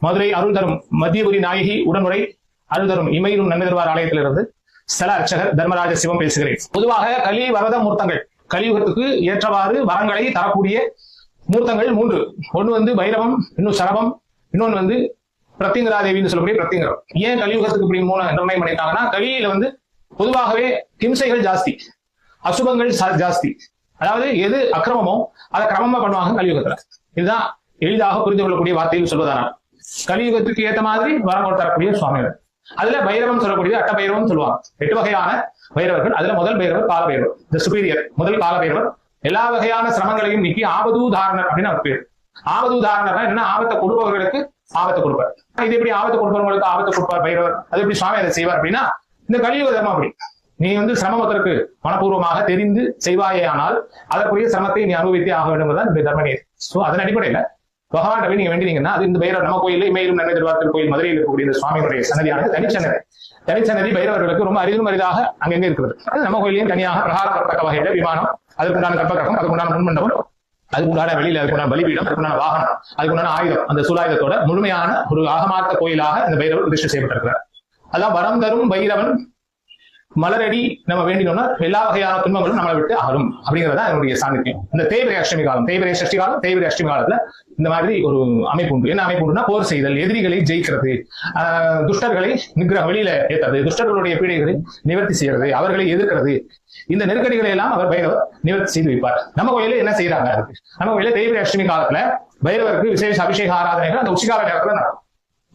மதுரை அருள் தரும் மத்தியபுரி நாயகி உடனுரை அருள் தரும் இமையிலும் நன்மை தருவார் ஆலயத்திலிருந்து ஸ்தல அர்ச்சகர் தர்மராஜ சிவம் பேசுகிறேன். பொதுவாக கலி வரத மூர்த்தங்கள், கலியுகத்துக்கு ஏற்றவாறு வரங்களை தரக்கூடிய மூர்த்தங்கள் 3. ஒண்ணு பைரவம், இன்னும் சரபம், இன்னொன்னு பிரத்திங்கராதேவின்னு சொல்லக்கூடிய பிரத்திங்கரம். ஏன் கலியுகத்துக்கு இப்படி 3 நிர்ணயம் பண்ணிட்டாங்கன்னா, கலியில பொதுவாகவே ஹிம்சைகள் ஜாஸ்தி, அசுபங்கள் ஜாஸ்தி. அதாவது எது அக்கிரமமோ அதை கிரமமா பண்ணுவாங்க கலியுகத்துல. இதுதான் எளிதாக புரிந்து கொள்ளக்கூடிய வார்த்தையில் சொல்வதானால் கலியுகத்துக்கு ஏற்ற மாதிரி வரம் தரக்கூடிய சுவாமிகள். அதுல பைரவம் சொல்லக்கூடியது அட்ட பைரவம் சொல்லுவாங்க. 8 வகையான பைரவர்கள். அதுல முதல் பைரவர் கால பைரவர், தி சுப்பீரியர், முதல் கால பைரவர். எல்லா வகையான சிரமங்களையும் நீக்கி ஆபதூதாரணர் அப்படின்னு அவர் பேர். ஆபதூதாரணர் என்ன, ஆபத்தை கொடுப்பவர்களுக்கு ஆபத்தை கொடுப்பார். இது எப்படி ஆபத்தை கொடுப்பவர்களுக்கு ஆபத்தை கொடுப்பார் பைரவர்? அது எப்படி சுவாமி அதை செய்வார் அப்படின்னா, இந்த கலியுக தர்மம் அப்படி. நீ சிரமத்திற்கு மனப்பூர்வமாக தெரிந்து செய்வாயே, ஆனால் அதற்குரிய சிரமத்தை நீ அனுபவித்தே ஆக வேண்டும் தான் இந்த தர்ம நீர். சோ அதன் அடிப்படையில பகவான் நீங்க வேண்டினீங்கன்னா, அது இந்த பைரவர் நம்ம கோயில் இமையிலும் நன்மை தருவார் கோயில் மதுரையில் இருக்கக்கூடிய இந்த சுவாமியுடைய சன்னதியானது தனிச்சன்னதி பைரவர்களுக்கு ரொம்ப அரிதாக அங்கெங்க இருக்கிறது. அது நம்ம கோயிலையும் தனியாக பிரகாரப்பட்ட வகையில விமானம், அதுக்குண்டான கற்பகிரகம், அதுக்குண்டான முன்மண்டபம், அதுக்குண்டான வெளியில அதுக்குண்டான பலிபீடம், அதுக்குண்டான வாகனம், அதுக்குண்டான ஆயுதம், அந்த சூலாயுதத்தோட முழுமையான ஒரு ஆகமார்த்த கோயிலாக இந்த பைரவர் பிரதிஷ்டை செய்யப்பட்டிருக்கிறார். அதான் வரம் தரும் பைரவன் மலரடி நம்ம வேண்டினோம்னா எல்லா வகையான துன்பங்களும் நம்மளை விட்டு அகலும் அப்படிங்கிறதா என்னுடைய சாநித்தியம். இந்த தேய்பிரை அஷ்டமி காலம், தேய்பிரை சஷ்டி காலம், தேய்பிரை அஷ்டமி காலத்துல இந்த மாதிரி ஒரு அமைப்பு உண்டு. என்ன அமைப்பு உண்டுன்னா, போர் செய்தல், எதிரிகளை ஜெயிக்கிறது, துஷ்டர்களை வெளியில ஏற்றது, துஷ்டர்களுடைய பீடைகளை நிவர்த்தி செய்யறது, அவர்களை எதிர்க்கிறது. இந்த நெருக்கடிகளை எல்லாம் அவர் பைரவர் நிவர்த்தி செய்து வைப்பார். நம்ம கோயில என்ன செய்யறாங்க, நம்ம கோயில தேய்பிரை அஷ்டமி காலத்துல பைரவருக்கு விசேஷ அபிஷேக ஆராதனைகள் அந்த உச்சிகால நேரத்துல நடக்கும்.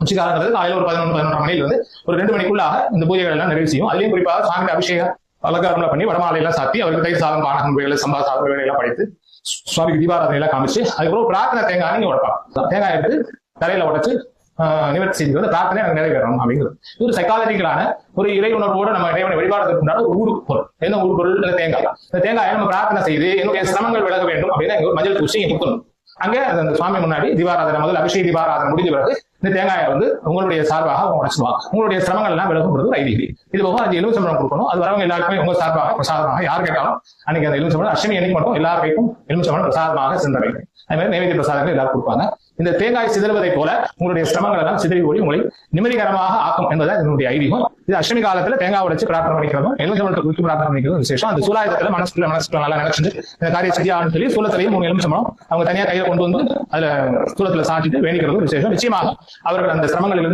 உச்சிகாலங்கிறது காலையில் ஒரு 11-11 மணியில ஒரு 2 மணிக்குள்ளாக இந்த பூஜைகள் எல்லாம் நிறைவு செய்யும். அதுலயும் குறிப்பாக சாமி அபிஷேக அலங்காரம் பண்ணி வடமாலை எல்லாம் சாத்தி அவருக்கு தயிர் சாதம், பானகம் வேலை, சம்பா சாதம் வேலை எல்லாம் படைத்து சுவாமிக்கு தீபாராதனை எல்லாம் காமிச்சு அதுக்கப்புறம் பிரார்த்தனை தேங்காய் நீங்க உடைப்பாங்க. தேங்காய் எடுத்து தரையில உடைச்சு நிவர்த்தி செய்து பிரார்த்தனை எனக்கு நிறைவேறணும் அப்படிங்கிறது. இது ஒரு சைக்காலஜிக்கலான ஒரு இறை உணர்வோடு நம்ம இறைவனை வழிபாடுறதுக்கு உண்டான ஒரு ஊருக்கு பொருள். என்ன ஊர் பொருள்? தேங்காய். இந்த தேங்காயை நம்ம பிரார்த்தனை செய்து என்னுடைய சிரமங்கள் விலக வேண்டும் அப்படின்னு மஞ்சள் பூசி கொடுக்கணும். அங்க அந்த சுவாமி முன்னாடி தீபாராதனை, முதல் அபிஷேக தீபாராதனை முடிஞ்ச பிறகு இந்த தேங்காயை உங்களுடைய சார்பாக உடைச்சுவாங்க. உங்களுடைய சிரமங்கள் எல்லாம் விலகுறது ஐதீகி. இது போக 5 எலுமிச்சம்பழம் கொடுக்கணும். அது வரவங்க எல்லாருக்குமே உங்க சார்பாக பிரசாதமாக யார் கேட்டாலும் அன்னைக்கு அந்த எலுமிச்சம்பழம் அஷ்டமி அன்னைக்கு மட்டும் எல்லாருக்கும் எலுமிச்சம்பழம் பிரசாதமாக சென்றடைக்கும். அது மாதிரி நைவேத்திய பிரசாதங்கள் எல்லாரும் கொடுப்பாங்க. இந்த தேங்காய் சிதறுவதை போல உங்களுடைய சிரமங்கள் எல்லாம் சிதறி ஓடி உங்களை நிம்மதிகரமாக ஆக்கும் என்பதுதான் இதனுடைய ஐதீகம். இது அஷ்டமி காலத்துல தேங்காய் உடைச்சு பிரார்த்தனை பண்ணிக்கிறதும் எலுமிச்சம்பழத்தை குறித்து பிரார்த்தனை பண்ணிக்கிறதும் விசேஷம். அந்த சூலாயுதத்துல மனசுக்குள்ள நல்லா நினைச்சு இந்த காரியம் சரியான்னு சொல்லி சூலத்திலையும் 3 எலுமிச்சம்பழம் அவங்க தனியா கையில கொண்டு அதுல சூலத்துல சாட்டிட்டு வேண்டிக்கிறதும் விசேஷம். நிச்சயமாக அவர்கள் அந்த சிரமங்களிலிருந்து